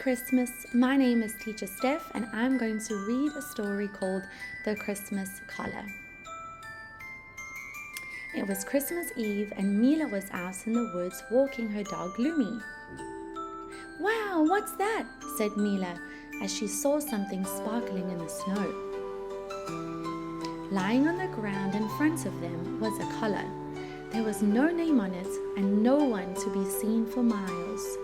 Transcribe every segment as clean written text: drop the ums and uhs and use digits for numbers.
Christmas. My name is Teacher Steph and I'm going to read a story called The Christmas Collar. It was Christmas Eve and Mila was out in the woods walking her dog Lumi. "Wow, what's that?" said Mila as she saw something sparkling in the snow. Lying on the ground in front of them was a collar. There was no name on it and no one to be seen for miles.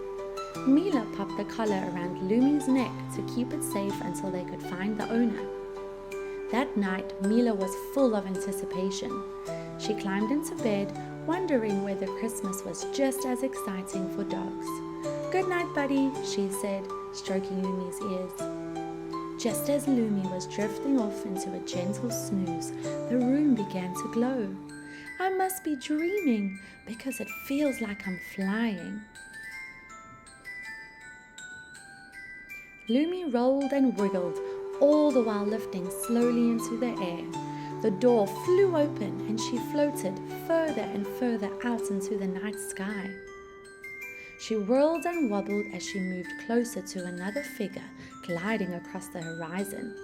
Mila popped the collar around Lumi's neck to keep it safe until they could find the owner. That night, Mila was full of anticipation. She climbed into bed, wondering whether Christmas was just as exciting for dogs. "Good night, buddy," she said, stroking Lumi's ears. Just as Lumi was drifting off into a gentle snooze, the room began to glow. "I must be dreaming because it feels like I'm flying." Lumi rolled and wriggled, all the while lifting slowly into the air. The door flew open and she floated further and further out into the night sky. She whirled and wobbled as she moved closer to another figure gliding across the horizon.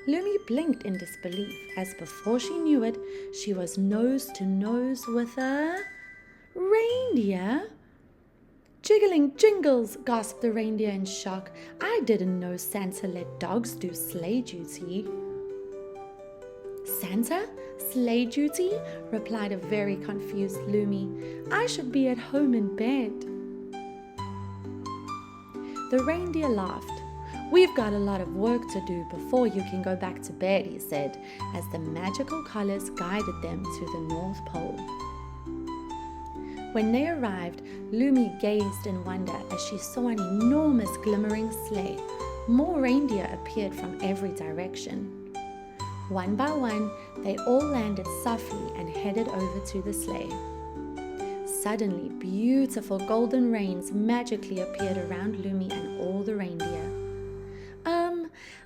Lumi blinked in disbelief as before she knew it, she was nose to nose with a reindeer. "Jiggling jingles," gasped the reindeer in shock. "I didn't know Santa let dogs do sleigh duty." "Santa? Sleigh duty?" replied a very confused Lumi. "I should be at home in bed." The reindeer laughed. "We've got a lot of work to do before you can go back to bed," he said, as the magical collars guided them to the North Pole. When they arrived, Lumi gazed in wonder as she saw an enormous glimmering sleigh. More reindeer appeared from every direction. One by one, they all landed softly and headed over to the sleigh. Suddenly, beautiful golden reins magically appeared around Lumi and all the reindeer.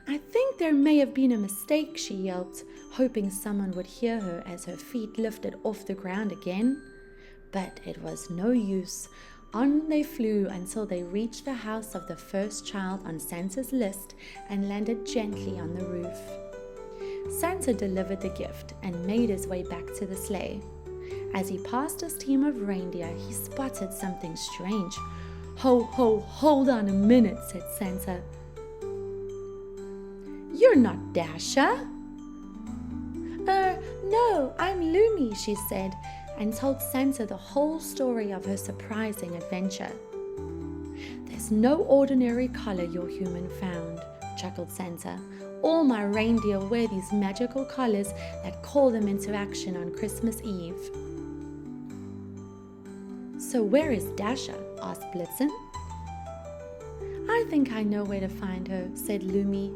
I think there may have been a mistake," she yelped, hoping someone would hear her as her feet lifted off the ground again. But it was no use. On they flew until they reached the house of the first child on Santa's list and landed gently on the roof. Santa delivered the gift and made his way back to the sleigh. As he passed his team of reindeer, he spotted something strange. "Ho, ho, hold on a minute," said Santa. "You're not Dasher?" No, I'm Lumi," she said, and told Santa the whole story of her surprising adventure. "There's no ordinary collar your human found," chuckled Santa. "All my reindeer wear these magical collars that call them into action on Christmas Eve." "So where is Dasher?" asked Blitzen. "I think I know where to find her," said Lumi.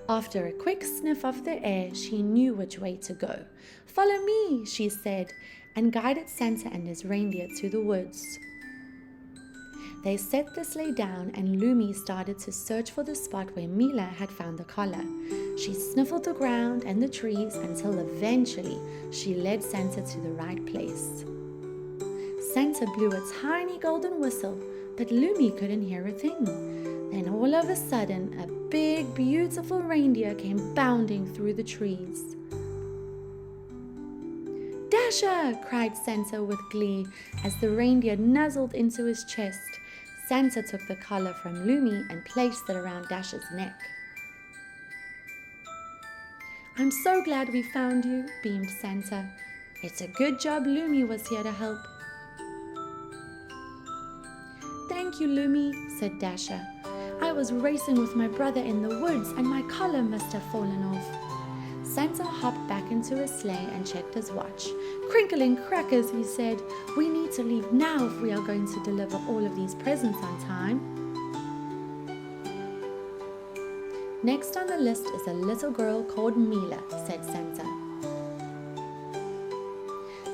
After a quick sniff of the air, she knew which way to go. "Follow me," she said, and guided Santa and his reindeer to the woods. They set the sleigh down and Lumi started to search for the spot where Mila had found the collar. She sniffled the ground and the trees until eventually she led Santa to the right place. Santa blew a tiny golden whistle, but Lumi couldn't hear a thing. Then all of a sudden, a big, beautiful reindeer came bounding through the trees. "Dasher!" cried Santa with glee as the reindeer nuzzled into his chest. Santa took the collar from Lumi and placed it around Dasher's neck. "I'm so glad we found you," beamed Santa. "It's a good job Lumi was here to help." "Thank you, Lumi," said Dasher. "I was racing with my brother in the woods and my collar must have fallen off." Santa hopped back into his sleigh and checked his watch. "Crinkling crackers," he said. "We need to leave now if we are going to deliver all of these presents on time." "Next on the list is a little girl called Mila," said Santa.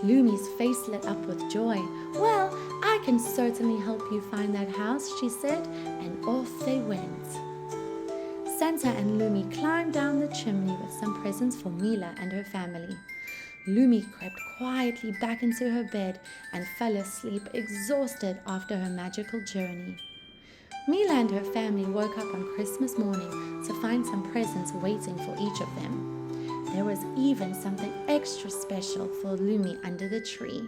Lumi's face lit up with joy. "Well, I can certainly help you find that house," she said, and off they went. Santa and Lumi climbed down the chimney with some presents for Mila and her family. Lumi crept quietly back into her bed and fell asleep exhausted after her magical journey. Mila and her family woke up on Christmas morning to find some presents waiting for each of them. There was even something extra special for Lumi under the tree.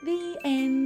The end.